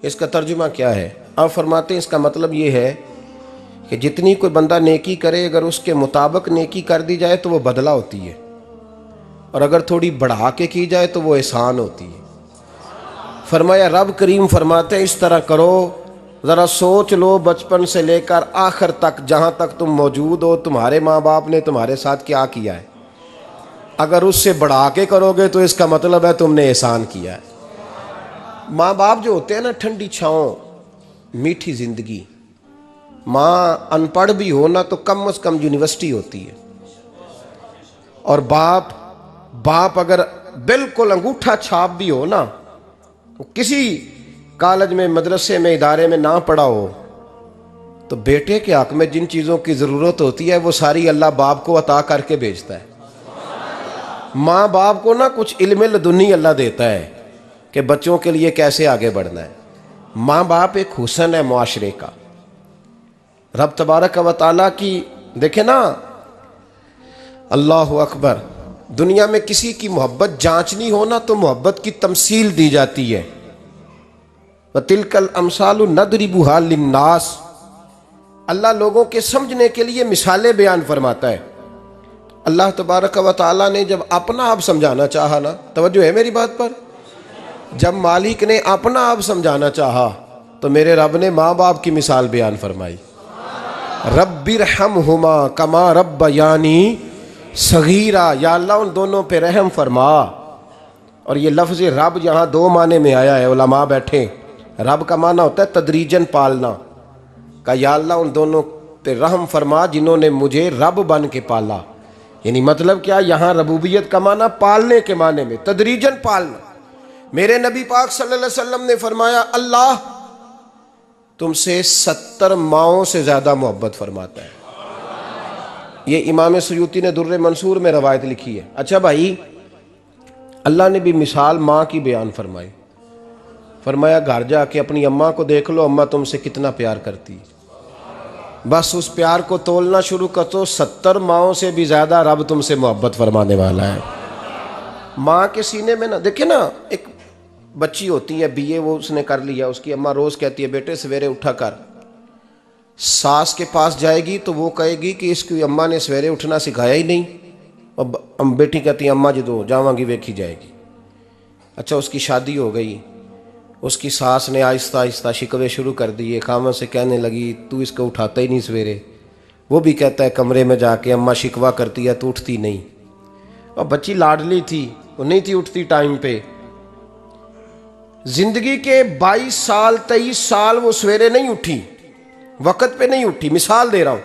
इसका तर्जुमा क्या है? आप फरमाते हैं इसका मतलब ये है कि जितनी कोई बंदा नेकी करे, अगर उसके मुताबिक नेकी कर दी जाए तो वो बदला होती है, और अगर थोड़ी बढ़ा के की जाए तो वो एहसान होती है। फरमाया रब करीम फरमाते हैं इस तरह करो, ज़रा सोच लो बचपन से लेकर आखिर तक, जहाँ तक तुम मौजूद हो तुम्हारे माँ बाप ने तुम्हारे साथ क्या किया है। अगर उससे बढ़ा के करोगे तो इसका मतलब है तुमने एहसान किया है। माँ बाप जो होते हैं ना, ठंडी छाँव, मीठी ज़िंदगी। माँ अनपढ़ भी हो ना तो कम से कम यूनिवर्सिटी होती है, और बाप अगर बिल्कुल अंगूठा छाप भी हो ना, तो किसी कॉलेज में, मदरसे में, इदारे में ना पढ़ा हो, तो बेटे के हक में जिन चीज़ों की ज़रूरत होती है वो सारी अल्लाह बाप को अता करके भेजता है। माँ बाप को ना कुछ इल्म लदुनी अल्लाह देता है कि बच्चों के लिए कैसे आगे बढ़ना है। माँ बाप एक हुस्न है मुआशरे का। रब तबारक व तआला की देखे ना, अल्लाह अकबर, दुनिया में किसी की मोहब्बत जांचनी हो ना तो मोहब्बत की तमसील दी जाती है। व तिलकल अमसालु नदरिबुहा लिन्नास, अल्लाह लोगों के समझने के लिए मिसालें बयान फरमाता है। अल्लाह तबारक व तआला ने जब अपना आप समझाना चाहा ना, तवज्जो है मेरी बात पर, जब मालिक ने अपना आप समझाना चाहा तो मेरे रब ने माँ बाप की मिसाल बयान फरमाई। रब्बिरहमहुमा कमा रब्बयानी सगीरा, या अल्लाह उन दोनों पे रहम फरमा। और ये लफ्ज़ रब यहाँ दो माने में आया है, उलमा बैठे। रब का माना होता है तदरीजन पालना का, या अल्लाह उन दोनों पे रहम फरमा जिन्होंने मुझे रब बन के पाला। यानी मतलब क्या, यहाँ रबूबियत का माना पालने के माने में, तदरीजन पालना। मेरे नबी पाक सल्लल्लाहु अलैहि वसल्लम ने फरमाया अल्लाह तुमसे 70 माओं से ज़्यादा मोहब्बत फरमाता है। ये इमाम सयूती ने दुर्र मंसूर में रवायत लिखी है। अच्छा भाई, अल्लाह ने भी मिसाल माँ की बयान फरमाई। फरमाया घर जाके अपनी अम्मा को देख लो, अम्मा तुमसे कितना प्यार करती है। बस उस प्यार को तोलना शुरू कर तो 70 माओं से भी ज़्यादा रब तुमसे मोहब्बत फरमाने वाला है। माँ के सीने में ना, देखे ना, एक बच्ची होती है बीए, वो उसने कर लिया, उसकी अम्मा रोज़ कहती है बेटे सवेरे उठा कर। सास के पास जाएगी तो वो कहेगी कि इसकी अम्मा ने सवेरे उठना सिखाया ही नहीं, और बेटी कहती है अम्मा जो जावांगी वेखी जाएगी। अच्छा, उसकी शादी हो गई, उसकी सास ने आहिस्ता आहिस्ता शिकवे शुरू कर दिए, खामन से कहने लगी तू इसको उठाता ही नहीं सवेरे। वो भी कहता है कमरे में जाके अम्मा शिकवा करती है तू उठती नहीं। और बच्ची लाडली थी, वो नहीं थी उठती टाइम पे। जिंदगी के 22 साल 23 साल वो सवेरे नहीं उठी, वक़्त पे नहीं उठी, मिसाल दे रहा हूं।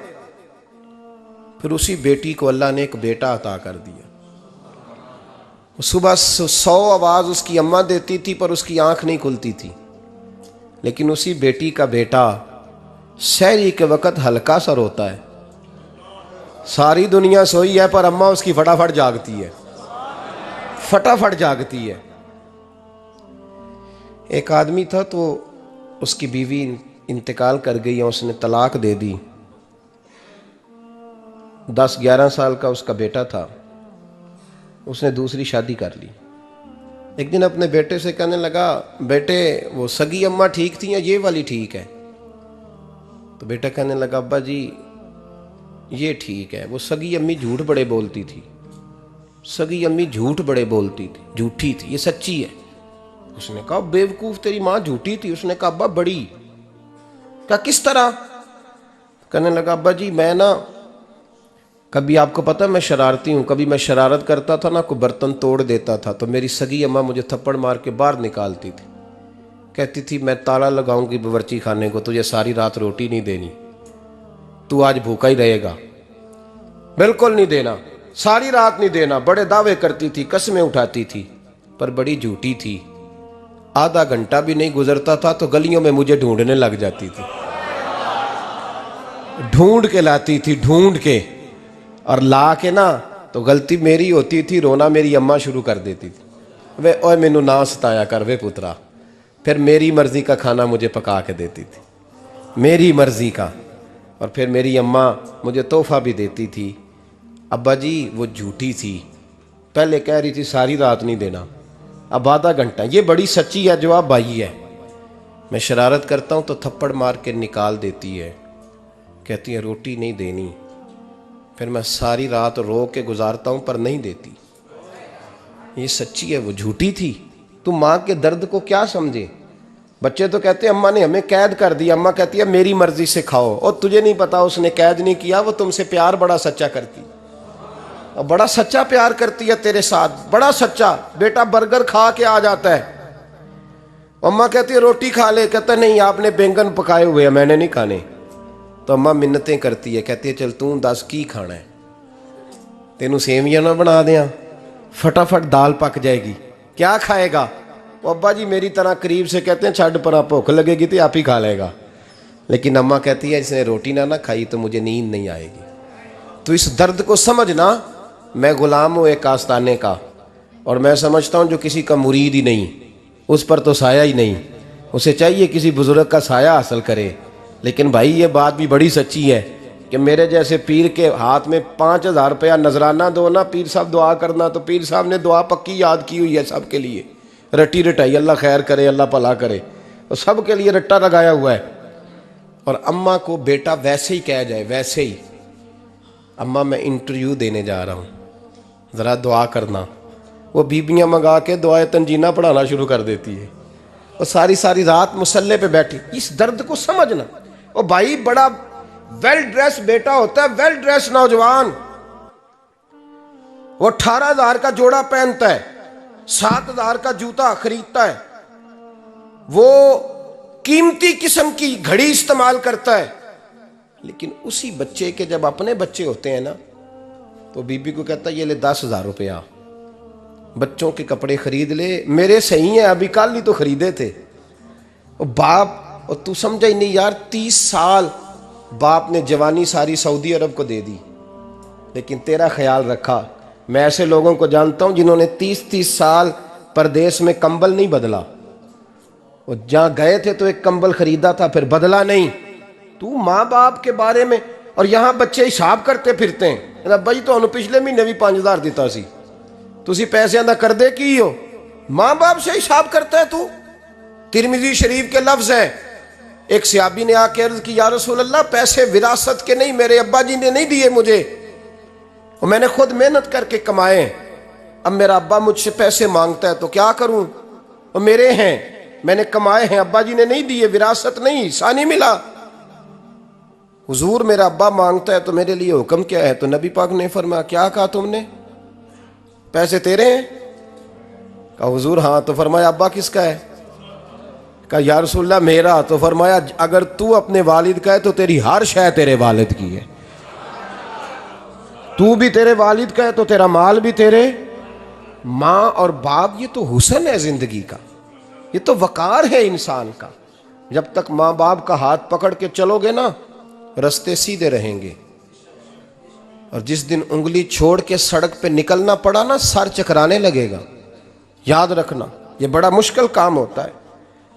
फिर उसी बेटी को अल्लाह ने एक बेटा अता कर दिया। सुबह 100 आवाज़ उसकी अम्मा देती थी पर उसकी आंख नहीं खुलती थी, लेकिन उसी बेटी का बेटा सहरी के वक़्त हल्का सा रोता है। सारी दुनिया सोई है पर अम्मा उसकी फटाफट जागती है, फटाफट जागती है। एक आदमी था तो उसकी बीवी इंतकाल कर गई और उसने तलाक दे दी। 10-11 साल का उसका बेटा था, उसने दूसरी शादी कर ली। एक दिन अपने बेटे से कहने लगा बेटे वो सगी अम्मा ठीक थी या ये वाली ठीक है? तो बेटा कहने लगा अब्बा जी ये ठीक है। वो सगी अम्मी झूठ बड़े बोलती थी, सगी अम्मी झूठ बड़े बोलती थी, झूठी थी, ये सच्ची है। उसने कहा बेवकूफ़ तेरी माँ झूठी थी। उसने कहा अब्बा बड़ी। क्या किस तरह? कहने लगा अब्बा जी मैं ना, कभी आपको पता मैं शरारती हूँ, कभी मैं शरारत करता था ना, कोई बर्तन तोड़ देता था तो मेरी सगी अम्मा मुझे थप्पड़ मार के बाहर निकालती थी। कहती थी मैं ताला लगाऊंगी बावर्ची खाने को, तुझे सारी रात रोटी नहीं देनी, तू आज भूखा ही रहेगा। बिल्कुल नहीं देना, सारी रात नहीं देना। बड़े दावे करती थी, कस्में उठाती थी, पर बड़ी झूठी थी। आधा घंटा भी नहीं गुजरता था तो गलियों में मुझे ढूंढने लग जाती थी, ढूंढ के लाती थी, ढूंढ के, और ला के ना तो गलती मेरी होती थी, रोना मेरी अम्मा शुरू कर देती थी। वे ओए मैनू ना सताया कर वे पुत्रा। फिर मेरी मर्जी का खाना मुझे पका के देती थी, मेरी मर्जी का। और फिर मेरी अम्मा मुझे तोहफा भी देती थी। अब्बा जी वो झूठी थी, पहले कह रही थी सारी रात नहीं देना, अब आधा घंटा। ये बड़ी सच्ची है जवाब भाई है। मैं शरारत करता हूँ तो थप्पड़ मार के निकाल देती है, कहती है रोटी नहीं देनी। फिर मैं सारी रात रो के गुजारता हूँ पर नहीं देती। ये सच्ची है, वो झूठी थी। तू माँ के दर्द को क्या समझे। बच्चे तो कहते हैं अम्मा ने हमें कैद कर दिया, अम्मा कहती है मेरी मर्जी से खाओ। और तुझे नहीं पता उसने कैद नहीं किया, वो तुमसे प्यार बड़ा सच्चा करती, और बड़ा सच्चा प्यार करती है तेरे साथ, बड़ा सच्चा। बेटा बर्गर खा के आ जाता है, अम्मा कहती है रोटी खा ले, कहता नहीं आपने बैंगन पकाए हुए हैं मैंने नहीं खाने। तो अम्मा मिन्नतें करती है, कहती है चल तू दस की खाना है, तेनू सेवियां ना बना दियां, फटाफट दाल पक जाएगी, क्या खाएगा। वो अब्बा जी मेरी तरह करीब से कहते हैं छड़ पर भूख लगेगी तो आप ही खा लेगा। लेकिन अम्मा कहती है इसने रोटी ना खाई तो मुझे नींद नहीं आएगी। तो इस दर्द को समझना। मैं गुलाम हूँ एक आस्ताने का, और मैं समझता हूँ जो किसी का मुरीद ही नहीं उस पर तो साया ही नहीं, उसे चाहिए किसी बुजुर्ग का साया हासिल करे। लेकिन भाई ये बात भी बड़ी सच्ची है कि मेरे जैसे पीर के हाथ में 5,000 रुपया नजराना दो ना, पीर साहब दुआ करना, तो पीर साहब ने दुआ पक्की याद की हुई है सबके लिए, रट्टी रटाई, अल्लाह खैर करे अल्लाह भला करे, और सबके लिए रट्टा लगाया हुआ है। और अम्मा को बेटा वैसे ही कह जाए, वैसे ही अम्मा मैं इंटरव्यू देने जा रहा हूँ ज़रा दुआ करना, वो बीबियाँ मंगा के दुआए तंजीना पढ़ाना शुरू कर देती है, और सारी सारी रात मुसल्ले पे बैठी। इस दर्द को समझना। और भाई बड़ा वेल ड्रेस बेटा होता है, वेल ड्रेस नौजवान, वो 18,000 का जोड़ा पहनता है, 7,000 का जूता खरीदता है, वो कीमती किस्म की घड़ी इस्तेमाल करता है। लेकिन उसी बच्चे के जब अपने बच्चे होते हैं ना, तो बीबी को कहता है ये ले 10,000 रुपया, बच्चों के कपड़े खरीद ले, मेरे सही है अभी कल ही तो खरीदे थे। और बाप, और तू समझा ही नहीं यार, 30 साल बाप ने जवानी सारी सऊदी अरब को दे दी, लेकिन तेरा ख्याल रखा। मैं ऐसे लोगों को जानता हूं जिन्होंने 30-30 साल परदेश में कंबल नहीं बदला, और जहां गए थे तो एक कंबल खरीदा था फिर बदला नहीं। तू माँ बाप के बारे में, और यहां बच्चे हिसाब करते फिरते हैं, रब्बा जी तो पिछले महीने भी 5,000 दिता सी, तुसी पैसे दा कर दे की हो। माँ बाप से हिसाब करता है तू। तिरमिजी शरीफ के लफ्ज है, एक सहाबी ने आके अर्ज की या रसूल अल्लाह पैसे विरासत के नहीं, मेरे अब्बा जी ने नहीं दिए मुझे, और मैंने खुद मेहनत करके कमाए, अब मेरा अब्बा मुझसे पैसे मांगता है तो क्या करूं, और मेरे हैं, मैंने कमाए हैं, अब्बा जी ने नहीं दिए, विरासत नहीं, हिस्सा नहीं मिला। हुजूर मेरा अब्बा मांगता है तो मेरे लिए हुक्म क्या है। तो नबी पाक ने फरमाया क्या कहा तुमने, पैसे तेरे हैं? कहा हुजूर हाँ। तो फरमाया अब्बा किसका है? कहा या रसूलल्लाह मेरा। तो फरमाया अगर तू अपने वालिद का है तो तेरी हर शय तेरे वालिद की है, तू भी तेरे वालिद का है तो तेरा माल भी तेरे। माँ और बाप ये तो हुस्न है जिंदगी का, ये तो वकार है इंसान का। जब तक माँ बाप का हाथ पकड़ के चलोगे ना, रास्ते सीधे रहेंगे, और जिस दिन उंगली छोड़ के सड़क पे निकलना पड़ा ना, सर चकराने लगेगा। याद रखना ये बड़ा मुश्किल काम होता है।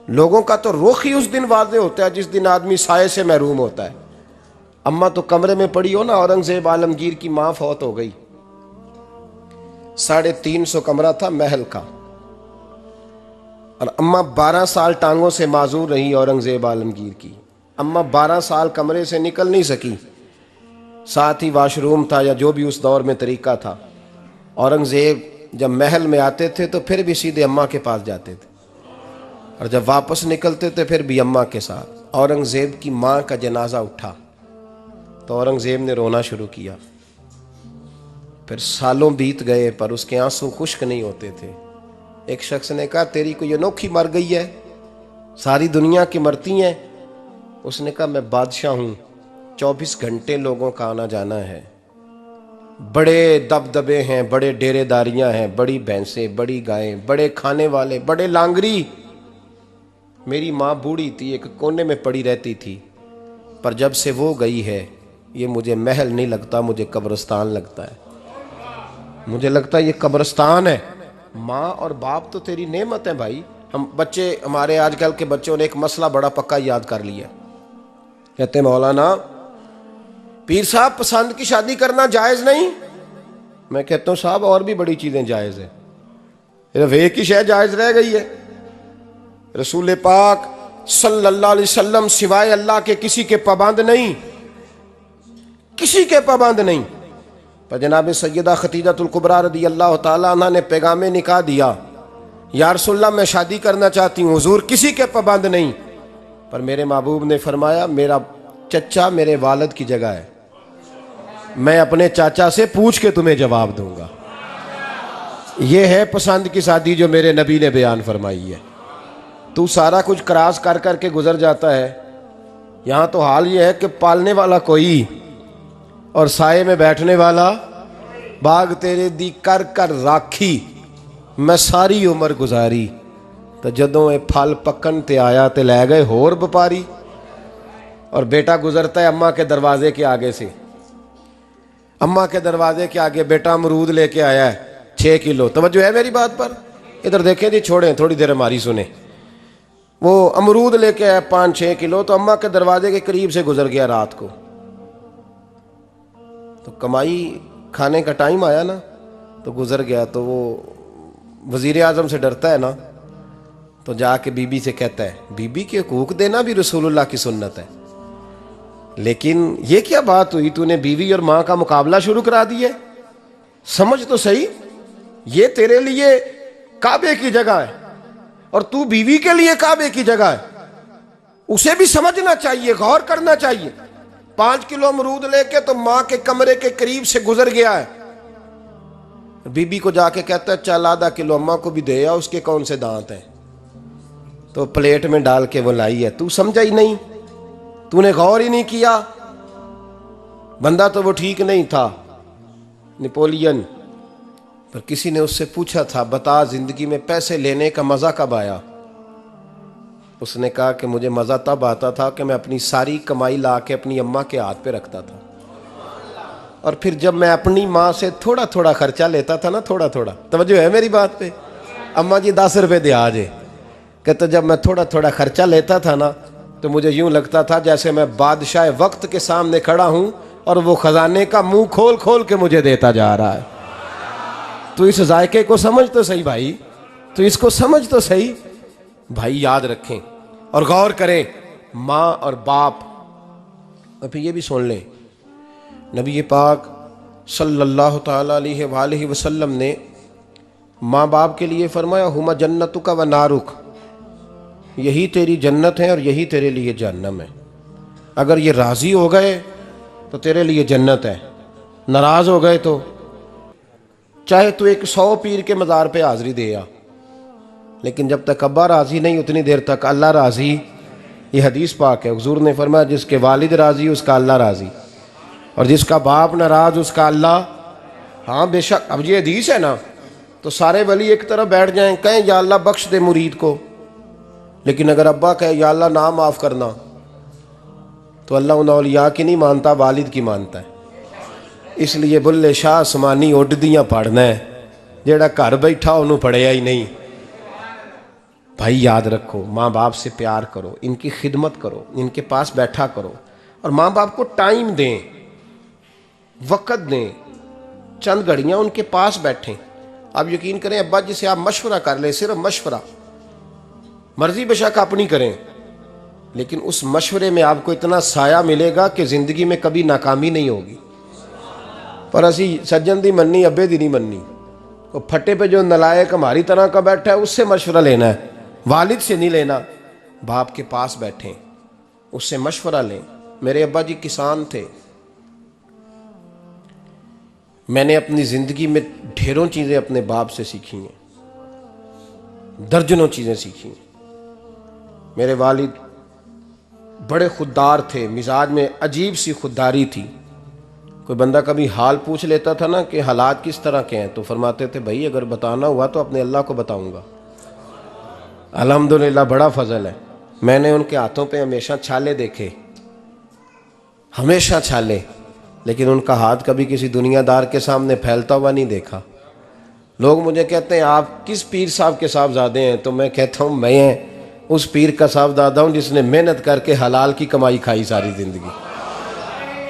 लोगों का तो रुख ही उस दिन वादे होता है जिस दिन आदमी साये से महरूम होता है। अम्मा तो कमरे में पड़ी हो ना, औरंगजेब आलमगीर की मां फौत हो गई, 350 कमरा था महल का, और अम्मा 12 साल टांगों से माजूर रही औरंगजेब आलमगीर की। अम्मा 12 साल कमरे से निकल नहीं सकी, साथ ही वाशरूम था या जो भी उस दौर में तरीका था। औरंगजेब जब महल में आते थे तो फिर भी सीधे अम्मा के पास जाते थे, और जब वापस निकलते थे फिर भी अम्मा के साथ। औरंगजेब की माँ का जनाजा उठा तो औरंगजेब ने रोना शुरू किया। फिर सालों बीत गए पर उसके आंसू खुश्क नहीं होते थे। एक शख्स ने कहा तेरी कोई अनोखी मर गई है, सारी दुनिया की मरती हैं। उसने कहा मैं बादशाह हूँ, 24 घंटे लोगों का आना जाना है, बड़े दबदबे हैं, बड़े डेरेदारियां हैं, बड़ी भैंसें, बड़ी गायें, बड़े खाने वाले, बड़े लांगरी। मेरी माँ बूढ़ी थी, एक कोने में पड़ी रहती थी, पर जब से वो गई है ये मुझे महल नहीं लगता, मुझे कब्रिस्तान लगता है। मुझे लगता है ये कब्रिस्तान है। माँ और बाप तो तेरी नेमत है भाई। हम बच्चे, हमारे आजकल के बच्चों ने एक मसला बड़ा पक्का याद कर लिया, कहते मौलाना पीर साहब पसंद की शादी करना जायज नहीं। मैं कहता हूं साहब और भी बड़ी चीजें जायज है, सिर्फ एक ही शय जायज रह गई है। रसूल पाक सल्लल्लाहु अलैहि वसल्लम सिवाय अल्लाह के किसी के पाबंद नहीं, किसी के पाबंद नहीं। पर जनाब सैयदा खतीजतुल कुबरा रदी अल्लाह ताला अन्हा ने पैगाम निकाह दिया, या रसूलल्लाह मैं शादी करना चाहती हूँ, हुजूर किसी के पाबंद नहीं। पर मेरे महबूब ने फरमाया मेरा चचा मेरे वालिद की जगह है, मैं अपने चाचा से पूछ के तुम्हें जवाब दूंगा। यह है पसंद की शादी जो मेरे नबी ने बयान फरमाई है। तू सारा कुछ क्रॉस कर कर के गुजर जाता है। यहाँ तो हाल ये है कि पालने वाला कोई और साए में बैठने वाला, बाग तेरे दी कर कर राखी मैं सारी उम्र गुजारी, तो जदों ये फल पकन ते आया तो लै गए होर व्यापारी। और बेटा गुजरता है अम्मा के दरवाजे के आगे से, अम्मा के दरवाजे के आगे बेटा अमरूद लेके आया है 6 किलो। तवज्जो है मेरी बात पर? इधर देखें जी, छोड़ें थोड़ी देर हमारी सुने। वो अमरूद लेके आया 5-6 किलो, तो अम्मा के दरवाजे के करीब से गुजर गया रात को। तो कमाई खाने का टाइम आया ना, तो गुजर गया। तो वो वजीर आजम से डरता है ना, तो जाके बीबी से कहता है बीबी के हकूक देना भी रसूलुल्लाह की सुन्नत है। लेकिन ये क्या बात हुई, तूने बीवी और माँ का मुकाबला शुरू करा दिया? समझ तो सही, ये तेरे लिए काबे की जगह है और तू बीवी के लिए काबे की जगह है। उसे भी समझना चाहिए, गौर करना चाहिए। 5 किलो अमरूद लेके तो माँ के कमरे के करीब से गुजर गया है। बीबी को जाके कहता है चल आधा किलो अम्मा को भी दे आ, उसके कौन से दांत हैं। तो प्लेट में डाल के वो लाई है। तू समझा ही नहीं, तूने गौर ही नहीं किया। बंदा तो वो ठीक नहीं था, नेपोलियन। पर किसी ने उससे पूछा था बता जिंदगी में पैसे लेने का मजा कब आया? उसने कहा कि मुझे मजा तब आता था कि मैं अपनी सारी कमाई ला के अपनी अम्मा के हाथ पे रखता था, और फिर जब मैं अपनी माँ से थोड़ा थोड़ा खर्चा लेता था ना, थोड़ा थोड़ा, तवज्जो है मेरी बात पे? अम्मा जी 10 रुपए दे आज, कहते जब मैं थोड़ा थोड़ा खर्चा लेता था ना, तो मुझे यूं लगता था जैसे मैं बादशाह वक्त के सामने खड़ा हूं और वो खजाने का मुंह खोल खोल के मुझे देता जा रहा है। तो इस जायके को समझ तो सही भाई, तो इसको समझ तो सही भाई। याद रखें और गौर करें, माँ और बाप। और फिर ये भी सुन लें, नबी पाक सल्लल्लाहु ताला अलैहि वसल्लम ने माँ बाप के लिए फरमाया हुमा जन्नतुका व नारुक, यही तेरी जन्नत है और यही तेरे लिए जहन्नम है। अगर ये राज़ी हो गए तो तेरे लिए जन्नत है, नाराज़ हो गए तो चाहे तू एक 100 पीर के मज़ार पे हाज़री दे आ, लेकिन जब तक अब्बा राज़ी नहीं उतनी देर तक अल्लाह राज़ी। ये हदीस पाक है, हुज़ूर ने फरमाया जिसके वालिद राज़ी उसका अल्लाह राज़ी, और जिसका बाप नाराज़ उसका अल्लाह। हाँ बेशक, अब ये हदीस है ना, तो सारे वली एक तरफ बैठ जाएं, कहें या अल्लाह बख्श दे मुरीद को। लेकिन अगर अब्बा कहे या अल्लाह ना माफ़ करना, तो अल्लाह उन औलिया की नहीं मानता, वालिद की मानता है। इसलिए बुल्ले शाह आसमानी उड्डदियाँ पढ़ना है, जेड़ा घर बैठा उन्होंने पढ़िया ही नहीं। भाई याद रखो, माँ बाप से प्यार करो, इनकी खिदमत करो, इनके पास बैठा करो, और माँ बाप को टाइम दें, वक़्त दें, चंद घड़ियाँ उनके पास बैठें। आप यकीन करें, अब्बा जी से आप मशवरा कर लें, सिर्फ मशवरा, मर्जी बेशक अपनी करें, लेकिन उस मशवरे में आपको इतना साया मिलेगा कि ज़िंदगी में कभी नाकामी नहीं होगी। पर असी सज्जन दी मन्नी अब्बे दी नहीं मन्नी। वो फटे पे जो नलायक हमारी तरह का बैठा है उससे मशवरा लेना है, वालिद से नहीं लेना। बाप के पास बैठें, उससे मशवरा लें। मेरे अब्बा जी किसान थे। मैंने अपनी ज़िंदगी में ढेरों चीज़ें अपने बाप से सीखी हैं, दर्जनों चीज़ें सीखी हैं। मेरे वालिद बड़े खुददार थे, मिजाज में अजीब सी खुददारी थी। कोई बंदा कभी हाल पूछ लेता था ना कि हालात किस तरह के हैं, तो फरमाते थे भाई अगर बताना हुआ तो अपने अल्लाह को बताऊंगा। अल्हम्दुलिल्लाह बड़ा फजल है, मैंने उनके हाथों पे हमेशा छाले देखे, हमेशा छाले, लेकिन उनका हाथ कभी किसी दुनियादार के सामने फैलता हुआ नहीं देखा। लोग मुझे कहते हैं आप किस पीर साहब के साहबजादे हैं, तो मैं कहता हूँ मैं उस पीर का साहबजादा हूँ जिसने मेहनत करके हलाल की कमाई खाई सारी जिंदगी।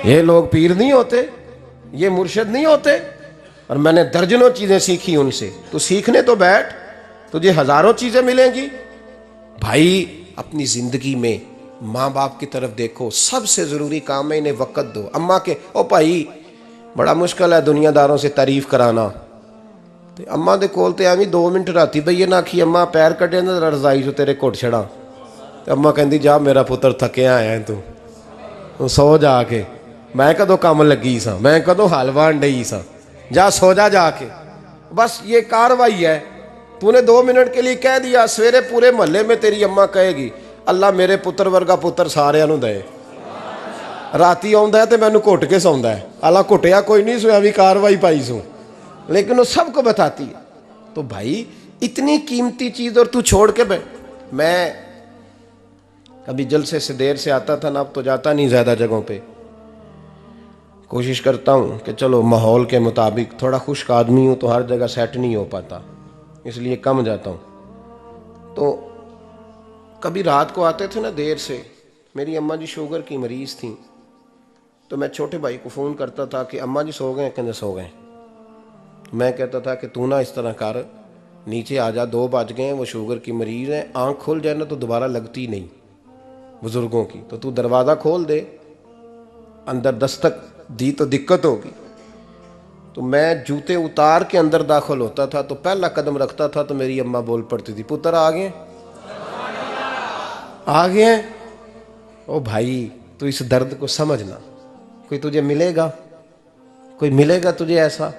ये लोग पीर नहीं होते, ये मुर्शिद नहीं होते। और मैंने दर्जनों चीज़ें सीखी उनसे। तो सीखने तो बैठ, तुझे हज़ारों चीज़ें मिलेंगी। भाई अपनी ज़िंदगी में माँ बाप की तरफ देखो, सबसे ज़रूरी काम है इन्हें वक़्त दो। अम्मा के ओ भाई बड़ा मुश्किल है दुनियादारों से तारीफ़ कराना, तो अम्मा दे कोल ते एवं 2 मिनट राती बईए ना आखी अम्मा पैर कटे ना रजाई चो तेरे घुट छड़ा, तो अम्मा कहती जा मेरा पुत्र थकिया आया तू सो जाके, मैं कदों काम लगी सा, मैं कदों हल वाहन डई सा, जा सो जा जाके। बस ये कार्रवाई है। तूने 2 मिनट के लिए कह दिया, सवेरे पूरे मोहल्ले में तेरी अम्मा कहेगी अल्लाह मेरे पुत्र वर्गा पुत्र सारिਆਂ ਨੂੰ दे। राती आउंदा है तो मैनू घुट के सौंदा है, अल्लाह घुटिया कोई नहीं सोया भी कार्रवाई पाई सू, लेकिन वो सबको बताती है। तो भाई इतनी कीमती चीज़ और तू छोड़ के बैठ। मैं कभी जलसे से देर से आता था ना, अब तो जाता नहीं ज़्यादा जगहों पे, कोशिश करता हूँ कि चलो माहौल के मुताबिक, थोड़ा खुश्क आदमी हूँ तो हर जगह सेट नहीं हो पाता, इसलिए कम जाता हूँ। तो कभी रात को आते थे ना देर से, मेरी अम्मा जी शुगर की मरीज़ थी, तो मैं छोटे भाई को फ़ोन करता था कि अम्मा जी सो गए, कहते सो गए। मैं कहता था कि तू ना इस तरह कर, नीचे आ जा, 2 बज गए, वो शुगर की मरीज़ है, आँख खुल जाए ना तो दोबारा लगती नहीं बुज़ुर्गों की, तो तू दरवाज़ा खोल दे, अंदर दस्तक दी तो दिक्कत होगी। तो मैं जूते उतार के अंदर दाखिल होता था, तो पहला कदम रखता था तो मेरी अम्मा बोल पड़ती थी पुत्र आ गए, आ गए। ओ भाई तू इस दर्द को समझना, कोई तुझे मिलेगा, कोई मिलेगा तुझे ऐसा।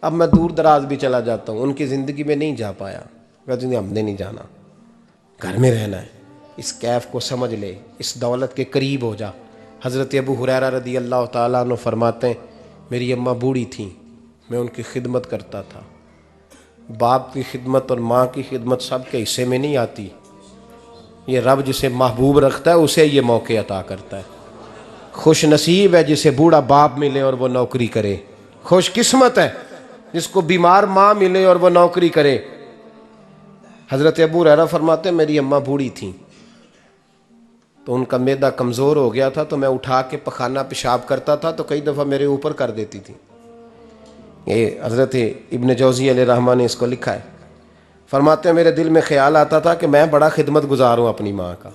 अब मैं दूर दराज भी चला जाता हूँ, उनकी ज़िंदगी में नहीं जा पाया, कहते हमने नहीं जाना, घर में रहना है, इस कैफ को समझ ले, इस दौलत के करीब हो जा। हज़रत अबू हुरैरा रदी अल्लाह ताला अन्हु फरमाते हैं मेरी अम्मा बूढ़ी थी, मैं उनकी खिदमत करता था। बाप की खिदमत और माँ की खिदमत सब के हिस्से में नहीं आती, ये रब जिसे महबूब रखता है उसे ये मौके अता करता है। खुश नसीब है जिसे बूढ़ा बाप मिले और वो नौकरी करे, खुश किस्मत है जिसको बीमार माँ मिले और वो नौकरी करे। हज़रत अबू हुरैरा फरमाते मेरी अम्मा बूढ़ी थी, तो उनका मैदा कमज़ोर हो गया था, तो मैं उठा के पखाना पेशाब करता था तो कई दफ़ा मेरे ऊपर कर देती थी। ये हज़रत इब्न जौज़ी अलैहिर्रहमान ने इसको लिखा है। फरमाते हैं मेरे दिल में ख्याल आता था कि मैं बड़ा खिदमत गुजार हूँ अपनी माँ का।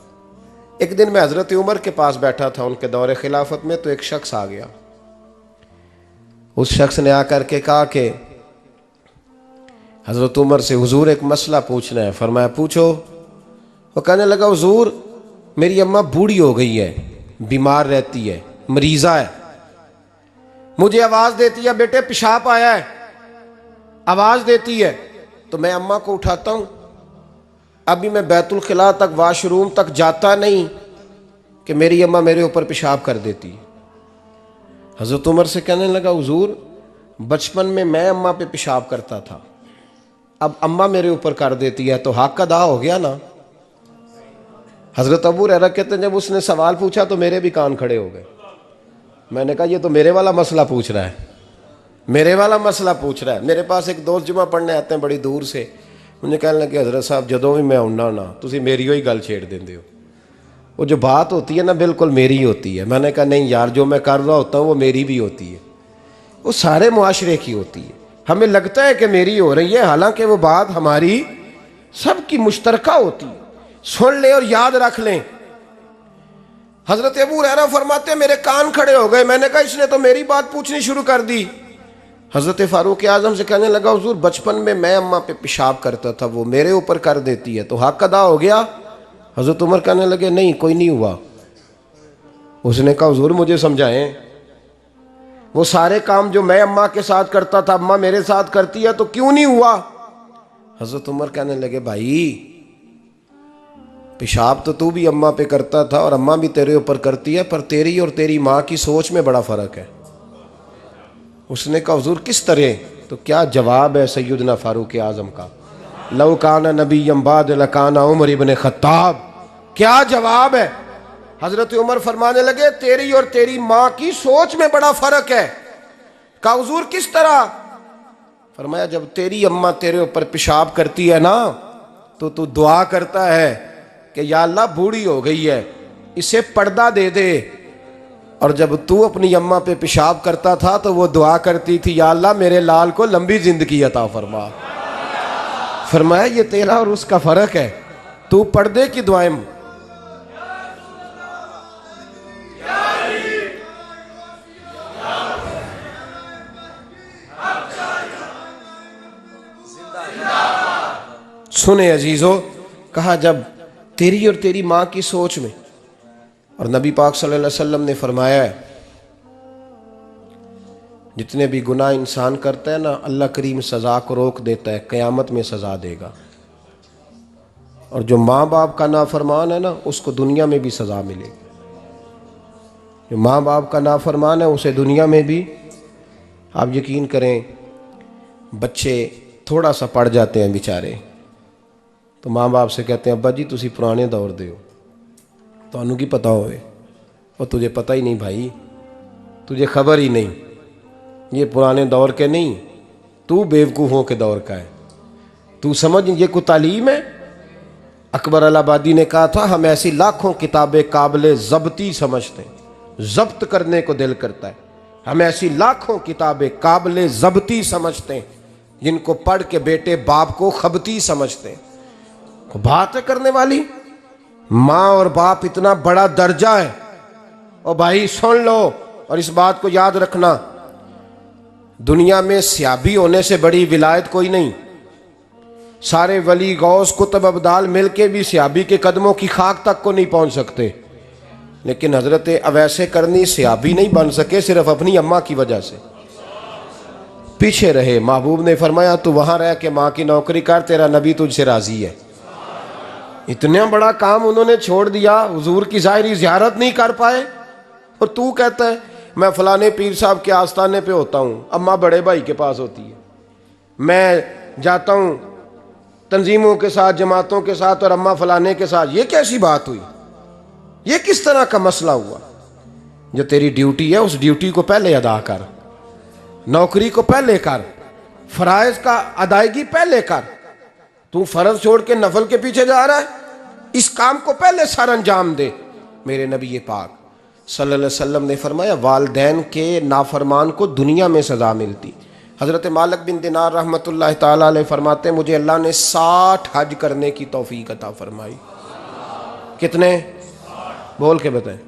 एक दिन मैं हज़रत उमर के पास बैठा था उनके दौरे खिलाफत में, तो एक शख्स आ गया। उस शख्स ने आकर के कहा कि हज़रत उमर से हुजूर एक मसला पूछना है। फरमाया पूछो। वो कहने लगा हुजूर मेरी अम्मा बूढ़ी हो गई है, बीमार रहती है, मरीज़ा है, मुझे आवाज़ देती है बेटे पेशाब आया है, आवाज़ देती है, तो मैं अम्मा को उठाता हूँ। अभी मैं बैतुल खिला तक, वाशरूम तक जाता नहीं कि मेरी अम्मा मेरे ऊपर पेशाब कर देती है। हज़रत उमर से कहने लगा हुजूर बचपन में मैं अम्मा पे पेशाब करता था, अब अम्मा मेरे ऊपर कर देती है तो हक अदा हो गया ना। हज़रत अबू हुरैरा कहते हैं जब उसने सवाल पूछा तो मेरे भी कान खड़े हो गए। मैंने कहा ये तो मेरे वाला मसला पूछ रहा है, मेरे वाला मसला पूछ रहा है। मेरे पास एक दोस्त जुमा पढ़ने आते हैं बड़ी दूर से, मुझे कहने लगे हज़रत साहब जदों भी मैं आउना ना तुसी मेरी ही गल छेड़ देंदे हो, वो जो बात होती है ना बिल्कुल मेरी ही होती है। मैंने कहा नहीं यार जो मैं कर रहा होता हूँ वो मेरी भी होती है, वो सारे मुआशरे की होती है। हमें लगता है कि मेरी हो रही है, हालांकि वो बात हमारी सबकी मुश्तरका होती है। सुन ले और याद रख लें। हज़रत अबू हुरैरा फरमाते मेरे कान खड़े हो गए। मैंने कहा इसने तो मेरी बात पूछनी शुरू कर दी। हज़रत फारूक आज़म से कहने लगा हुजूर बचपन में मैं अम्मा पे पेशाब करता था, वो मेरे ऊपर कर देती है तो हक अदा हो गया। हज़रत उमर कहने लगे नहीं कोई नहीं हुआ। उसने कहा हुजूर मुझे समझाएं, वो सारे काम जो मैं अम्मा के साथ करता था अम्मा मेरे साथ करती है तो क्यों नहीं हुआ। हज़रत उमर कहने लगे भाई पेशाब तो तू भी अम्मा पे करता था और अम्मा भी तेरे ऊपर करती है, पर तेरी और तेरी माँ की सोच में बड़ा फ़र्क है। उसने कहा हुजूर किस तरह, तो क्या जवाब है सैयदना फारूक आज़म का, लौ काना नबीय्यम बाद लकाना उमर इब्न खत्ताब। क्या जवाब है। हज़रत उमर फरमाने लगे तेरी और तेरी माँ की सोच में बड़ा फ़र्क है। कहा हुजूर किस तरह। फरमाया जब तेरी अम्मा तेरे ऊपर पेशाब करती है ना तो तू दुआ करता है कि या अल्लाह बूढ़ी हो गई है इसे पर्दा दे दे, और जब तू अपनी अम्मा पे पेशाब करता था तो वो दुआ करती थी या अल्लाह मेरे लाल को लंबी जिंदगी अता फरमा। फरमाया ये तेरा और उसका फ़र्क है, तू पर्दे की दुआएं सुने अजीजों, कहा जब तेरी और तेरी माँ की सोच में, और नबी पाक सल्लल्लाहु अलैहि वसल्लम ने फरमाया है जितने भी गुनाह इंसान करता है ना, अल्लाह करीम सज़ा को रोक देता है, क़यामत में सज़ा देगा। और जो माँ बाप का नाफरमान है ना, उसको दुनिया में भी सज़ा मिलेगी। जो माँ बाप का नाफरमान है उसे दुनिया में भी, आप यकीन करें, बच्चे थोड़ा सा पड़ जाते हैं बेचारे, तो माँ बाप से कहते हैं अब्बा जी तुसी पुराने दौर दे हो, तो की पता होए, और तुझे पता ही नहीं भाई, तुझे खबर ही नहीं, ये पुराने दौर के नहीं, तू बेवकूफ़ों के दौर का है, तू समझ ये कोई तालीम है। अकबर अलाहाबादी ने कहा था हम ऐसी लाखों किताबें काबिल ज़ब्ती समझते हैं, जब्त करने को दिल करता है, हम ऐसी लाखों किताबें काबिल ज़ब्ती समझते हैं जिनको पढ़ के बेटे बाप को खबती समझते हैं। को बात है करने वाली, माँ और बाप इतना बड़ा दर्जा है। और भाई सुन लो और इस बात को याद रखना, दुनिया में सियाबी होने से बड़ी विलायत कोई नहीं। सारे वली गौस कुतुब अब्दाल मिलके भी सियाबी के कदमों की खाक तक को नहीं पहुंच सकते, लेकिन हजरत अवैसे करनी सियाबी नहीं बन सके सिर्फ अपनी अम्मा की वजह से, पीछे रहे। महबूब ने फरमाया तू वहां रह के माँ की नौकरी कर, तेरा नबी तुझसे राजी है। इतना बड़ा काम उन्होंने छोड़ दिया, हुजूर की ज़ाहिरी ज़ियारत नहीं कर पाए, और तू कहता है मैं फलाने पीर साहब के आस्थाने पे होता हूँ, अम्मा बड़े भाई के पास होती है, मैं जाता हूँ तंजीमों के साथ, जमातों के साथ, और अम्मा फलाने के साथ। ये कैसी बात हुई? ये किस तरह का मसला हुआ? जो तेरी ड्यूटी है उस ड्यूटी को पहले अदा कर, नौकरी को पहले कर, फराइज का अदायगी पहले कर। तू फर्ज छोड़ के नफल के पीछे जा रहा है, इस काम को पहले सर अंजाम दे। मेरे नबी पाक सल्लल्लाहु अलैहि वसल्लम ने फरमाया वालदैन के नाफरमान को दुनिया में सज़ा मिलती। हज़रत मालिक बिन दिनार रहमतुल्लाह ताला अलैह फरमाते मुझे अल्लाह ने 60 हज करने की तौफीक अता फरमाई। कितने? बोल के बताएं।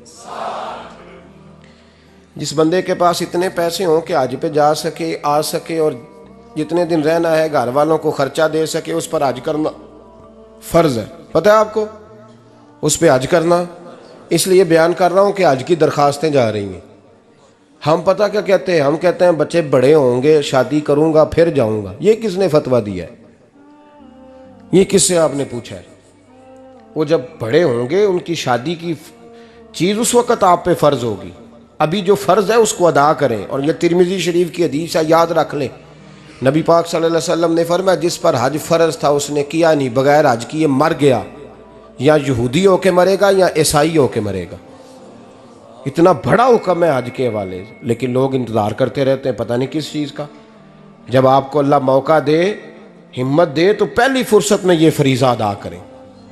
जिस बंदे के पास इतने पैसे हों कि हज पे जा सके, आ सके, और जितने दिन रहना है घर वालों को खर्चा दे सके, उस पर हज करना फ़र्ज़ है। पता है आपको, उस पर हज करना। इसलिए बयान कर रहा हूँ कि हज की दरख्वास्तें जा रही हैं। हम पता क्या कहते हैं? हम कहते हैं बच्चे बड़े होंगे, शादी करूँगा फिर जाऊँगा। ये किसने फतवा दिया है? ये किससे आपने पूछा है? वो जब बड़े होंगे उनकी शादी की चीज़ उस वक़्त आप पे फ़र्ज़ होगी। अभी जो फ़र्ज़ है उसको अदा करें। और ये तिरमिज़ी शरीफ की हदीस है, याद रख लें। नबी पाक सल्लल्लाहु अलैहि वसल्लम ने फरमाया जिस पर हज फ़र्ज़ था उसने किया नहीं, बगैर हज किए मर गया, या यहूदी होके मरेगा या ईसाई होके मरेगा। इतना बड़ा हुक्म है हज के हवाले से, लेकिन लोग इंतज़ार करते रहते हैं पता नहीं किस चीज़ का। जब आपको अल्लाह मौका दे, हिम्मत दे, तो पहली फुर्सत में ये फरीज़ा अदा करें,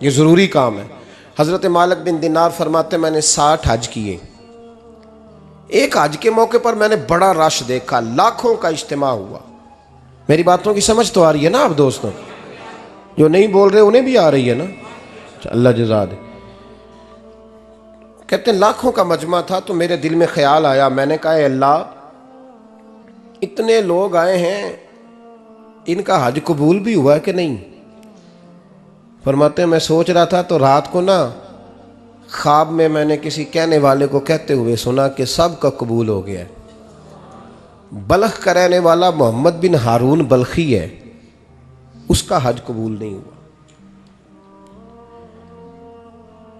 ये ज़रूरी काम है। हज़रत मालिक बिन दिनार फरमाते मैंने 60 हज किए। एक हज के मौके पर मैंने बड़ा रश देखा, लाखों का इज्तिमा हुआ। मेरी बातों की समझ तो आ रही है ना आप दोस्तों? जो नहीं बोल रहे उन्हें भी आ रही है ना? अल्लाह जज़ा दे। कहते हैं लाखों का मजमा था, तो मेरे दिल में ख्याल आया, मैंने कहा अल्लाह इतने लोग आए हैं, इनका हज कबूल भी हुआ है कि नहीं? फरमाते मैं सोच रहा था तो रात को ना ख्वाब में मैंने किसी कहने वाले को कहते हुए सुना कि सब का कबूल हो गया है। बल्ख का रहने वाला मोहम्मद बिन हारून बल्खी है, उसका हज कबूल नहीं हुआ।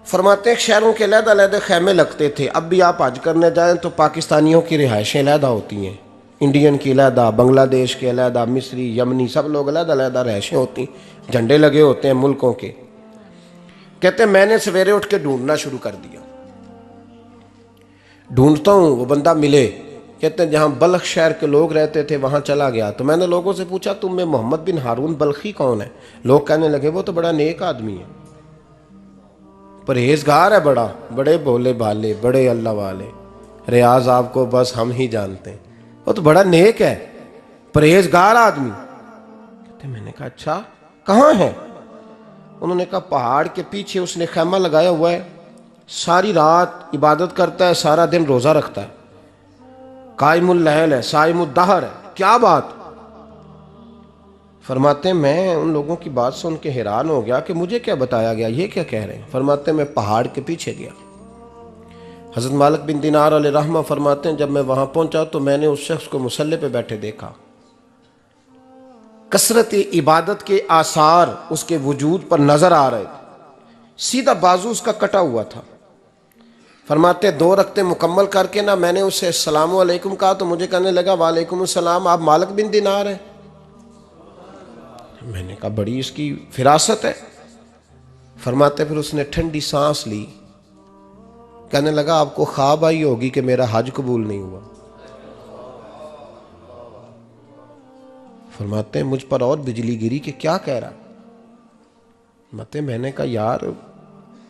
फरमाते हैं शहरों के अलग-अलग खैमे लगते थे। अब भी आप हज करने जाएं तो पाकिस्तानियों की रिहाइशें अलग होती हैं, इंडियन की अलग, बांग्लादेश के अलग, मिस्री, यमनी, सब लोग अलग-अलग रिहाइशें होती, झंडे लगे होते हैं मुल्कों के। कहते हैं मैंने सवेरे उठ के ढूंढना शुरू कर दिया, ढूंढता हूँ वो बंदा मिले। कहते हैं जहाँ बल्ख शहर के लोग रहते थे वहाँ चला गया, तो मैंने लोगों से पूछा तुम में मोहम्मद बिन हारून बल्खी कौन है? लोग कहने लगे वो तो बड़ा नेक आदमी है, परहेजगार है, बड़े भोले भाले, बड़े अल्लाह वाले, रियाज आपको बस हम ही जानते हैं, वो तो बड़ा नेक है, परहेजगार आदमी। कहते मैंने कहा अच्छा कहाँ है? उन्होंने कहा पहाड़ के पीछे उसने खैमा लगाया हुआ है, सारी रात इबादत करता है, सारा दिन रोज़ा रखता है, कायमुल लैल है, साइमुद दहर है। क्या बात? फरमाते हैं मैं उन लोगों की बात सुन के हैरान हो गया कि मुझे क्या बताया गया, ये क्या कह रहे हैं। फरमाते हैं मैं पहाड़ के पीछे गया। हज़रत मालिक बिन दिनार अलैहि रहमा फरमाते हैं जब मैं वहां पहुंचा तो मैंने उस शख्स को मुसल्ले पे बैठे देखा। कसरत इबादत के आसार उसके वजूद पर नजर आ रहे थे। सीधा बाजू उसका कटा हुआ था। फरमाते 2 रकते मुकम्मल करके ना मैंने उससे अस्सलामु अलैकुम कहा तो मुझे कहने लगा वालेकुम अस्सलाम, आप मालिक बिन दिनार हैं। मैंने कहा बड़ी इसकी फिरासत है। फरमाते फिर उसने ठंडी सांस ली, कहने लगा आपको ख्वाब आई होगी कि मेरा हज कबूल नहीं हुआ। फरमाते हैं मुझ पर और बिजली गिरी कि क्या कह रहा। फरमाते मैंने कहा यार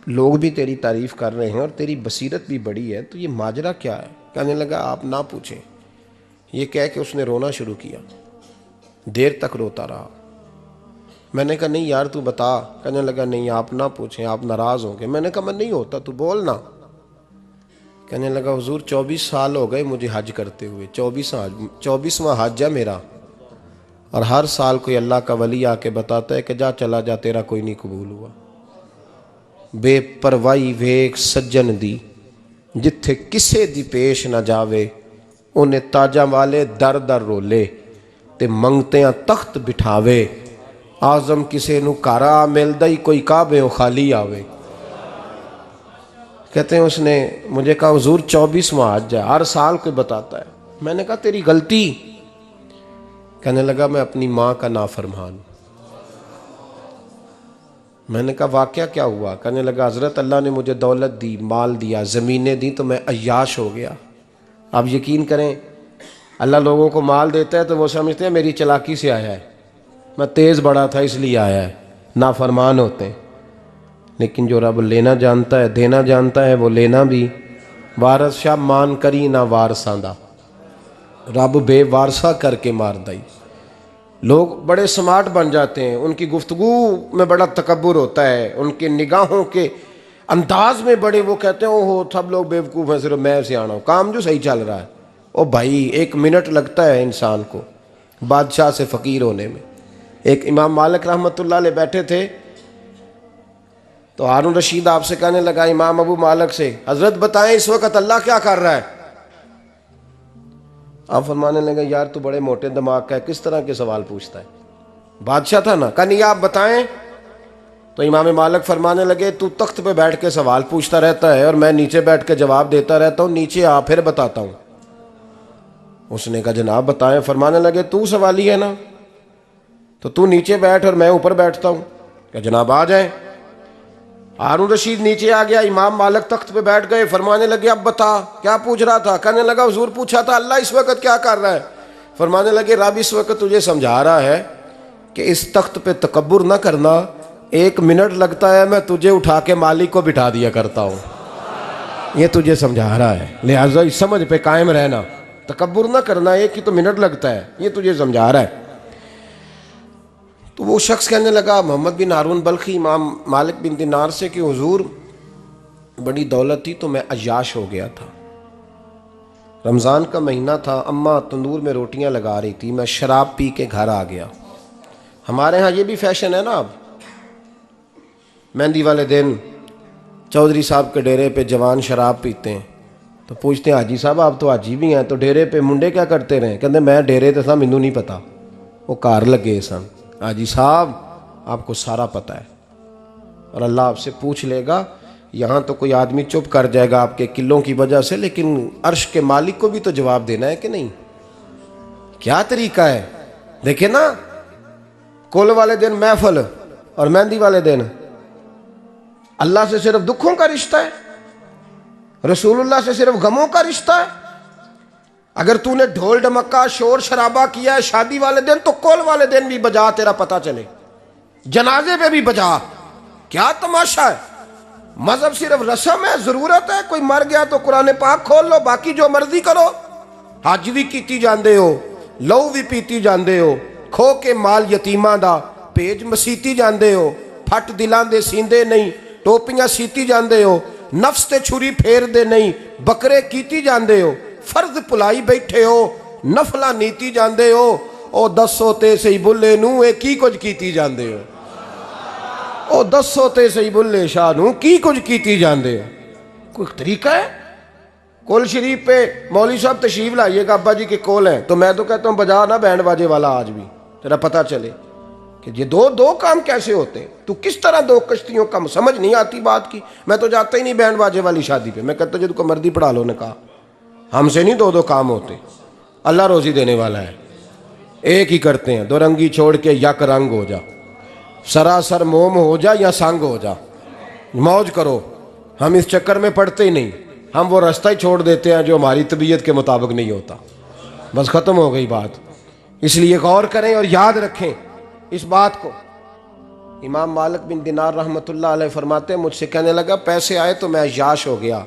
लोग भी तेरी तारीफ कर रहे हैं और तेरी बसीरत भी बड़ी है, तो ये माजरा क्या है। कहने लगा आप ना पूछें। ये कह के उसने रोना शुरू किया, देर तक रोता रहा। मैंने कहा नहीं यार तू बता। कहने लगा नहीं आप ना पूछें, आप नाराज होंगे। मैंने कहा मैं नहीं होता, तू बोल ना। कहने लगा हुजूर 24 साल हो गए मुझे हज करते हुए, 24वां हज है मेरा, और हर साल कोई अल्लाह का वली आके बताता है कि जा चला जा तेरा कोई नहीं कबूल हुआ। बेपरवाही वेख सज्जन दी जिथे किसे दी पेश ना जावे, उन्हें ताजा वाले दर दर रोले ते मंगतियां तख्त बिठावे। आजम किसे नू कारा मिलदा ही कोई काबे खाली आवे। कहते हैं उसने मुझे कहा हुजूर 24वां हज है, हर साल कोई बताता है। मैंने कहा तेरी गलती। कहने लगा मैं अपनी माँ का नाफरमान। मैंने कहा वाकया क्या हुआ। कहने लगा हजरत अल्लाह ने मुझे दौलत दी, माल दिया, ज़मीनें दी, तो मैं अय्याश हो गया। आप यकीन करें अल्लाह लोगों को माल देता है तो वो समझते हैं मेरी चालाकी से आया है, मैं तेज़ बड़ा था इसलिए आया है। नाफरमान होते हैं। लेकिन जो रब लेना जानता है, देना जानता है, वो लेना भी। वारस शाह मान करी ना वारसा दा, रब बेवारसा करके मार दई। लोग बड़े स्मार्ट बन जाते हैं, उनकी गुफ्तगू में बड़ा तकब्बुर होता है, उनके निगाहों के अंदाज में बड़े वो कहते हैं ओहो सब लोग बेवकूफ़ हैं, सिर्फ मैं सियाना हूँ, काम जो सही चल रहा है। ओ भाई 1 मिनट लगता है इंसान को बादशाह से फ़कीर होने में। एक इमाम मालिक रहमतुल्लाह अलैह बैठे थे तो हारून रशीद आपसे कहने लगा इमाम अबू मालिक से, हजरत बताएं इस वक्त अल्लाह क्या कर रहा है। आप फरमाने लगे यार तू बड़े मोटे दिमाग का है, किस तरह के सवाल पूछता है। बादशाह था ना, कहा नहीं आप बताएं। तो इमाम मालिक फरमाने लगे तू तख्त पे बैठ के सवाल पूछता रहता है और मैं नीचे बैठ के जवाब देता रहता हूँ, नीचे आ फिर बताता हूँ। उसने कहा जनाब बताएं। फरमाने लगे तू सवाली है ना, तो तू नीचे बैठ और मैं ऊपर बैठता हूँ। क्या जनाब आ जाए। हारून रशीद नीचे आ गया, इमाम मालिक तख्त पे बैठ गए। फरमाने लगे अब बता क्या पूछ रहा था। कहने लगा हुजूर पूछा था अल्लाह इस वक्त क्या कर रहा है। फरमाने लगे रब इस वक्त तुझे समझा रहा है कि इस तख्त पे तकब्बुर ना करना, 1 मिनट लगता है मैं तुझे उठा के मालिक को बिठा दिया करता हूँ, ये तुझे समझा रहा है, लिहाजा इस समझ पे कायम रहना, तकब्बुर ना करना, 1 ही तो मिनट लगता है, ये तुझे समझा रहा है। तो वो शख्स कहने लगा मोहम्मद बिन हारून बल्खी इमाम मालिक बिन दिनार से कि हुजूर बड़ी दौलत थी तो मैं अय्याश हो गया था। रमज़ान का महीना था, अम्मा तंदूर में रोटियां लगा रही थी, मैं शराब पी के घर आ गया। हमारे यहाँ ये भी फैशन है ना, अब मेहंदी वाले दिन चौधरी साहब के डेरे पे जवान शराब पीते हैं तो पूछते हैं हाजी साहब आप तो हाजी भी हैं, तो डेरे पे मुंडे क्या करते रहे। कहते मैं डेरे तो सा मैनू नहीं पता, वो कार लगे सन। हाजी साहब आपको सारा पता है और अल्लाह आपसे पूछ लेगा। यहाँ तो कोई आदमी चुप कर जाएगा आपके किलों की वजह से, लेकिन अर्श के मालिक को भी तो जवाब देना है कि नहीं। क्या तरीका है देखे ना, कुल वाले दिन महफल और मेहंदी वाले दिन अल्लाह से सिर्फ दुखों का रिश्ता है, रसूलुल्लाह से सिर्फ गमों का रिश्ता है। अगर तूने ढोल ढमक्का शोर शराबा किया है शादी वाले दिन तो कुल वाले दिन भी बजा, तेरा पता चले, जनाजे पे भी बजा। क्या तमाशा है। मजहब सिर्फ रस्म है, जरूरत है, कोई मर गया तो कुरान पाक खोल लो, बाकी जो मर्जी करो। हज भी कीती जांदे हो, लहू भी पीती जांदे हो, खो के माल यतीमां दा भेज मसीती जांदे हो, फट दिलां दे सींदे नहीं टोपियां सीती जांदे हो, नफ्स ते छुरी फेर दे नहीं बकरे कीती जांदे हो, फर्ज भुलाई बैठे हो, नफला नीति जांदे हो, ओ दसो ते सही बुल्ले नू ए की कुछ कीती जांदे हो, ओ दसो ते सही बुल्ले शाह नू की कुछ कीती जांदे हो। कोई तरीका है? कोल शरीफ पे मौलवी साहब तशरीफ लाइएगा, अब्बा जी के कोल हैं, तो मैं तो कहता हूँ बजा ना बैंड बाजे वाला आज भी, तेरा पता चले कि ये दो दो काम कैसे होते हैं। तू किस तरह दो कश्तियों का, समझ नहीं आती बात की। मैं तो जाता ही नहीं बैंड बाजे वाली शादी पे, मैं कहता जिनको मर्दी पढ़ा लो ने कहा, हमसे नहीं दो दो काम होते। अल्लाह रोजी देने वाला है, एक ही करते हैं, दो रंगी छोड़ के यक रंग हो जा, सरासर मोम हो जा या संग हो जा, मौज करो। हम इस चक्कर में पड़ते ही नहीं, हम वो रास्ता ही छोड़ देते हैं जो हमारी तबीयत के मुताबिक नहीं होता, बस ख़त्म हो गई बात। इसलिए गौर करें और याद रखें इस बात को। इमाम मालिक बिन दिनार रहमतुल्लाह अलैह फरमाते हैं, मुझसे कहने लगा पैसे आए तो मैं अय्याश हो गया।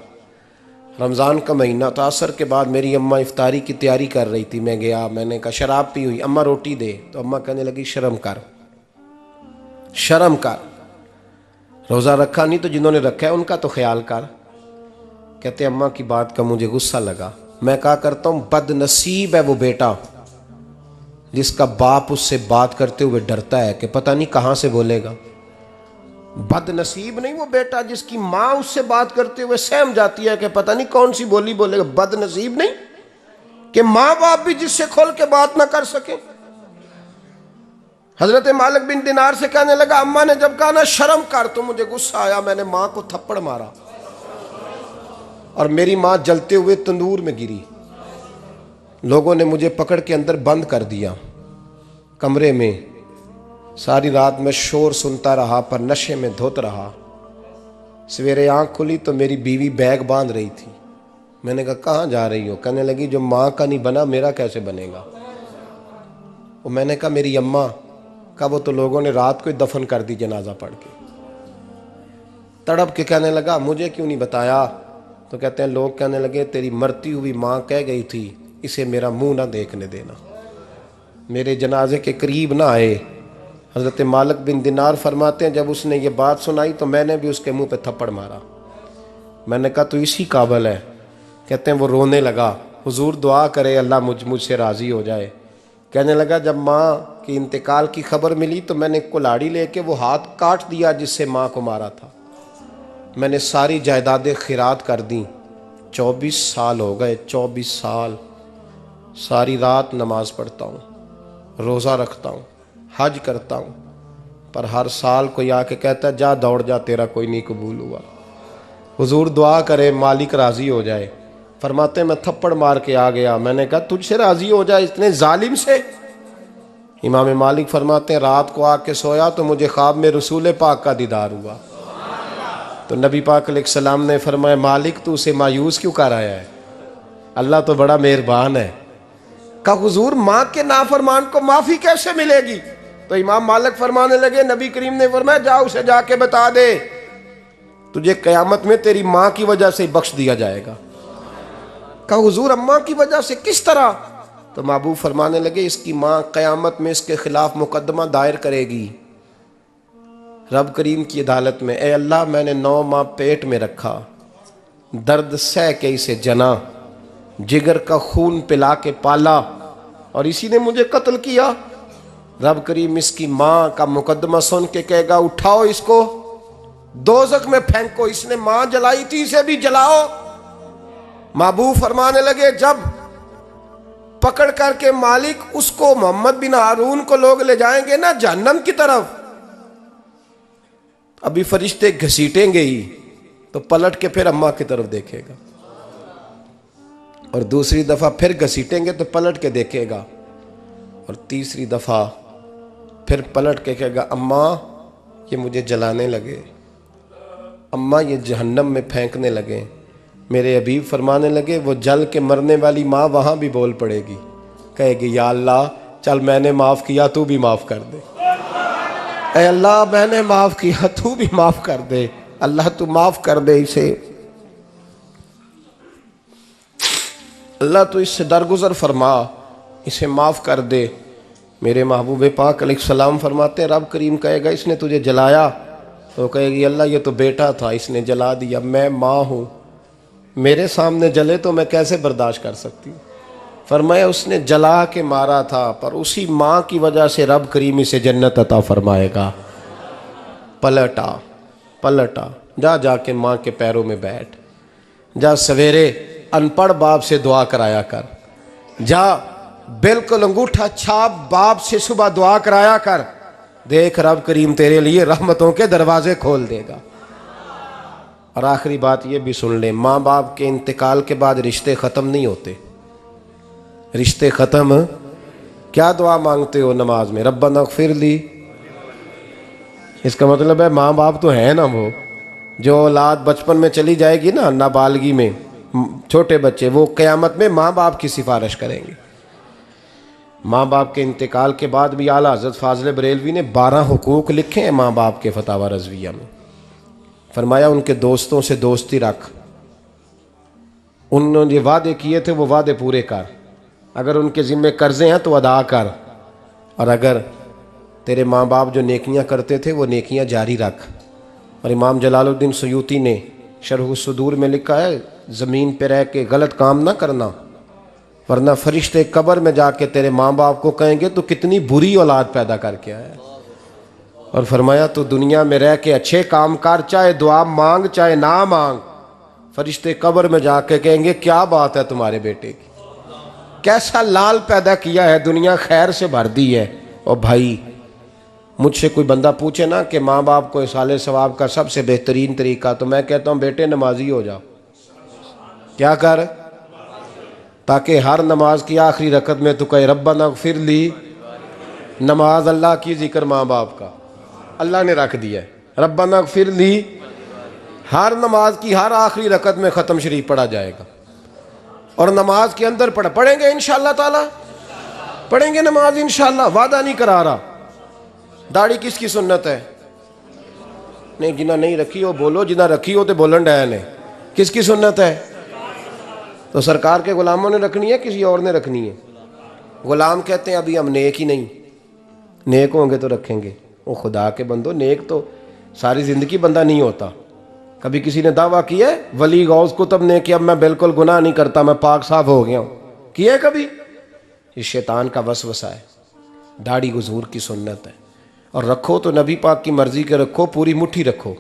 रमज़ान का महीना था, असर के बाद मेरी अम्मा इफ्तारी की तैयारी कर रही थी, मैं गया, मैंने कहा शराब पी हुई, अम्मा रोटी दे, तो अम्मा कहने लगी शर्म कर, शर्म कर, रोज़ा रखा नहीं तो जिन्होंने रखा है उनका तो ख्याल कर। कहते अम्मा की बात का मुझे गुस्सा लगा। मैं कहा करता हूँ बदनसीब है वो बेटा जिसका बाप उससे बात करते हुए डरता है कि पता नहीं कहाँ से बोलेगा। बदनसीब नहीं वो बेटा जिसकी माँ उससे बात करते हुए सहम जाती है कि पता नहीं कौन सी बोली बोलेगा। बदनसीब नहीं कि माँ बाप भी जिससे खोल के बात ना कर सके। हजरत मालिक बिन दिनार से कहने लगा, अम्मा ने जब कहा ना शर्म कर, तो मुझे गुस्सा आया, मैंने माँ को थप्पड़ मारा और मेरी माँ जलते हुए तंदूर में गिरी। लोगों ने मुझे पकड़ के अंदर बंद कर दिया कमरे में। सारी रात मैं शोर सुनता रहा पर नशे में धुत रहा। सवेरे आंख खुली तो मेरी बीवी बैग बांध रही थी। मैंने कहा कहाँ जा रही हो? कहने लगी जो माँ का नहीं बना मेरा कैसे बनेगा। वो मैंने कहा मेरी अम्मा का, वो तो लोगों ने रात को ही दफन कर दी जनाजा पढ़ के। तड़प के कहने लगा मुझे क्यों नहीं बताया? तो कहते हैं लोग कहने लगे तेरी मरती हुई माँ कह गई थी इसे मेरा मुंह ना देखने देना, मेरे जनाजे के करीब ना आए। हज़रत मालिक बिन दिनार फरमाते हैं जब उसने ये बात सुनाई तो मैंने भी उसके मुंह पे थप्पड़ मारा। मैंने कहा तू इसी काबिल है। कहते हैं वो रोने लगा, हुजूर दुआ करे अल्लाह मुझसे राज़ी हो जाए। कहने लगा जब माँ की इंतकाल की खबर मिली तो मैंने कुल्हाड़ी लेके वो हाथ काट दिया जिससे माँ को मारा था। मैंने सारी जायदादें खिरात कर दी। 24 साल हो गए, 24 साल। सारी रात नमाज पढ़ता हूँ, रोज़ा रखता हूँ, हज करता हूँ, पर हर साल कोई आके कहता है जा दौड़ जा तेरा कोई नहीं कबूल हुआ। हुजूर दुआ करे मालिक राज़ी हो जाए। फरमाते मैं थप्पड़ मार के आ गया। मैंने कहा तुझसे राज़ी हो जाए इतने जालिम से? इमाम मालिक फरमाते हैं रात को आके सोया तो मुझे ख्वाब में रसूल पाक का दीदार हुआ। तो नबी पाक अलैहिस्सलाम ने फरमाया मालिक तू उसे मायूस क्यों कर आया है? अल्लाह तो बड़ा मेहरबान है। कहा हुजूर माँ के नाफरमान को माफ़ी कैसे मिलेगी? तो इमाम मालिक फरमाने लगे नबी करीम ने फरमाया जा उसे जाके बता दे तुझे क़यामत में तेरी माँ की वजह से बख्श दिया जाएगा। कहा हुजूर अम्मा की वजह से किस तरह? तो महबूब फरमाने लगे इसकी माँ क़यामत में इसके खिलाफ मुकदमा दायर करेगी रब करीम की अदालत में। ए अल्लाह मैंने 9 माह पेट में रखा, दर्द सह के इसे जना, जिगर का खून पिला के पाला और इसी ने मुझे कत्ल किया। रब करीम इसकी माँ का मुकदमा सुन के कहेगा उठाओ इसको दोज़ख में फेंको, इसने माँ जलाई थी इसे भी जलाओ। महबूब फरमाने लगे जब पकड़ करके मालिक उसको मोहम्मद बिन हारून को लोग ले जाएंगे ना जहन्नम की तरफ, अभी फरिश्ते घसीटेंगे ही तो पलट के फिर अम्मा की तरफ देखेगा और दूसरी दफ़ा फिर घसीटेंगे तो पलट के देखेगा और तीसरी दफ़ा फिर पलट के कहेगा अम्मा ये मुझे जलाने लगे, अम्मा ये जहन्नम में फेंकने लगे। मेरे हबीब फरमाने लगे वो जल के मरने वाली माँ वहाँ भी बोल पड़ेगी, कहेगी या अल्लाह चल मैंने माफ़ किया तू भी माफ़ कर दे। ऐ अल्लाह मैंने माफ़ किया तू भी माफ़ कर दे, अल्लाह तू माफ़ कर दे इसे, अल्लाह तू इससे दरगुजर फरमा, इसे माफ़ कर दे। मेरे महबूब पाक अलैहिस्सलाम फरमाते रब करीम कहेगा इसने तुझे जलाया, तो कहेगी अल्लाह ये तो बेटा था इसने जला दिया, मैं माँ हूँ, मेरे सामने जले तो मैं कैसे बर्दाश्त कर सकती हूँ। फरमाया उसने जला के मारा था, पर उसी माँ की वजह से रब करीम इसे जन्नत अता फरमाएगा। पलटा पलटा, जा जाके माँ के पैरों में बैठ, जा सवेरे अनपढ़ बाप से दुआ कराया कर, जा बिल्कुल अंगूठा छाप बाप से सुबह दुआ कराया कर, देख रब करीम तेरे लिए रहमतों के दरवाजे खोल देगा। और आखिरी बात ये भी सुन ले, माँ बाप के इंतकाल के बाद रिश्ते ख़त्म नहीं होते। रिश्ते ख़त्म, क्या दुआ मांगते हो नमाज में? रब्बना इग़फिर ली। इसका मतलब है माँ बाप तो है ना, वो जो औलाद बचपन में चली जाएगी ना, नाबालगी में, छोटे बच्चे, वो क़यामत में माँ बाप की सिफारिश करेंगे। माँ बाप के इंतकाल के बाद भी आला हज़रत फ़ाज़िल बरेलवी ने 12 हुकूक लिखे हैं माँ बाप के फतावा रज़विया में। फरमाया उनके दोस्तों से दोस्ती रख, उन्होंने वादे किए थे वो वादे पूरे कर, अगर उनके ज़िम्मे कर्ज़े हैं तो अदा कर, और अगर तेरे माँ बाप जो नेकियां करते थे वो नेकियां जारी रख। और इमाम जलालुद्दीन सयूती ने शरह सुदूर में लिखा है, ज़मीन पे रह के गलत काम ना करना, वरना फरिश्ते कब्र में जाके तेरे माँ बाप को कहेंगे तो कितनी बुरी औलाद पैदा करके आया। और फरमाया तो दुनिया में रह के अच्छे काम कर, चाहे दुआ मांग चाहे ना मांग, फरिश्ते कब्र में जाके कहेंगे क्या बात है तुम्हारे बेटे की, कैसा लाल पैदा किया है, दुनिया खैर से भर दी है। और भाई मुझसे कोई बंदा पूछे ना कि माँ बाप को इसाले सवाब का सबसे बेहतरीन तरीका, तो मैं कहता हूँ बेटे नमाजी हो जाओ। क्या कर, ताकि हर नमाज की आखिरी रकत में तो कहे रब्बना इग़फिर ली। नमाज अल्लाह की, जिक्र माँ बाप का, अल्लाह ने रख दिया है। रब्बना इग़फिर ली हर नमाज की हर आखिरी रकत में ख़त्म शरीफ पढ़ा जाएगा। और नमाज के अंदर पढ़ेंगे इंशाअल्लाह ताला, पढ़ेंगे नमाज इंशाअल्लाह, वादा नहीं करा रहा। दाढ़ी किसकी सुन्नत है? नहीं, जिन्हें नहीं रखी हो बोलो, जिन्हें रखी हो तो बोलन डैन है। किसकी सुन्नत है? तो सरकार के गुलामों ने रखनी है, किसी और ने रखनी है? गुलाम कहते हैं अभी हम नेक ही नहीं, नेक होंगे तो रखेंगे। वो खुदा के बंदो, नेक तो सारी ज़िंदगी बंदा नहीं होता। कभी किसी ने दावा किया है वली गौस कुतुब ने कि अब मैं बिल्कुल गुनाह नहीं करता, मैं पाक साफ हो गया हूँ? किया है कभी? ये शैतान का वसवसा है। दाढ़ी हुजूर की सुन्नत है, और रखो तो नबी पाक की मर्ज़ी के रखो, पूरी मुट्ठी रखो,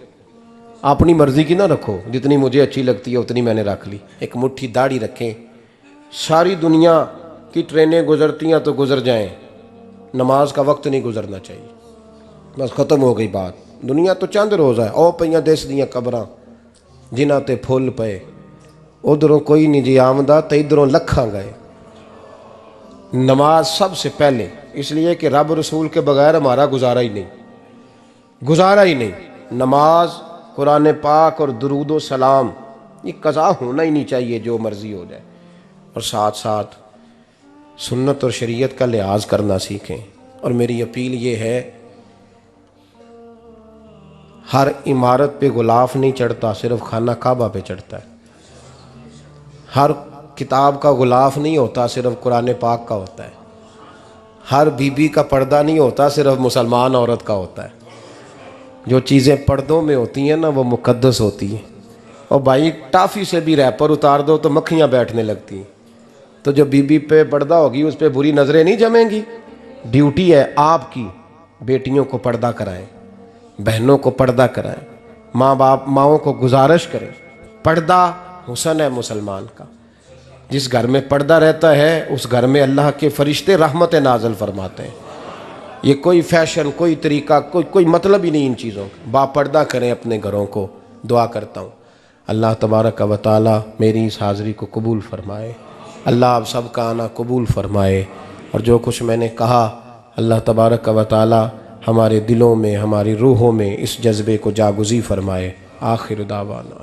अपनी मर्ज़ी की ना रखो। जितनी मुझे अच्छी लगती है उतनी मैंने रख ली। एक मुट्ठी दाढ़ी रखें, सारी दुनिया की ट्रेनें गुजरती हैं तो गुजर जाएं, नमाज का वक्त नहीं गुजरना चाहिए। बस ख़त्म हो गई बात। दुनिया तो चंद रोज़ है, ओ पईयां देस दियां कबरां जिन्हां ते फुल पे, उधरों कोई नहीं जी आमदा तो इधरों लखां गए। नमाज सबसे पहले, इसलिए कि रब रसूल के बगैर हमारा गुजारा ही नहीं, गुजारा ही नहीं। नमाज, कुरान पाक और दुरूद व सलाम, ये कज़ा होना ही नहीं चाहिए, जो मर्ज़ी हो जाए। और साथ साथ सुन्नत और शरीयत का लिहाज करना सीखें। और मेरी अपील ये है, हर इमारत पे गुलाफ नहीं चढ़ता, सिर्फ खाना काबा पे चढ़ता है। हर किताब का गुलाफ नहीं होता, सिर्फ कुरान पाक का होता है। हर बीबी का पर्दा नहीं होता, सिर्फ मुसलमान औरत का होता है। जो चीज़ें पर्दों में होती हैं ना, वो मुक़द्दस होती हैं। और भाई टाफ़ी से भी रैपर उतार दो तो मक्खियाँ बैठने लगती हैं। तो जो बीबी पे पर्दा होगी उस पर बुरी नज़रें नहीं जमेंगी। ड्यूटी है आपकी, बेटियों को पर्दा कराएं, बहनों को पर्दा कराएं, माँ बाप माओं को गुजारिश करें। पर्दा हुस्न है मुसलमान का। जिस घर में पर्दा रहता है उस घर में अल्लाह के फरिश्ते रहमत नाज़िल फरमाते हैं। ये कोई फैशन, कोई तरीका, कोई मतलब ही नहीं इन चीज़ों का। बापर्दा करें अपने घरों को। दुआ करता हूँ अल्लाह तबारक व तआला मेरी इस हाज़िरी को कबूल फ़रमाए। अल्लाह आप सब का आना कबूल फ़रमाए। और जो कुछ मैंने कहा, अल्लाह तबारक व तआला हमारे दिलों में, हमारी रूहों में इस जज्बे को जागुज़ी फ़रमाए। आखिर दावाना।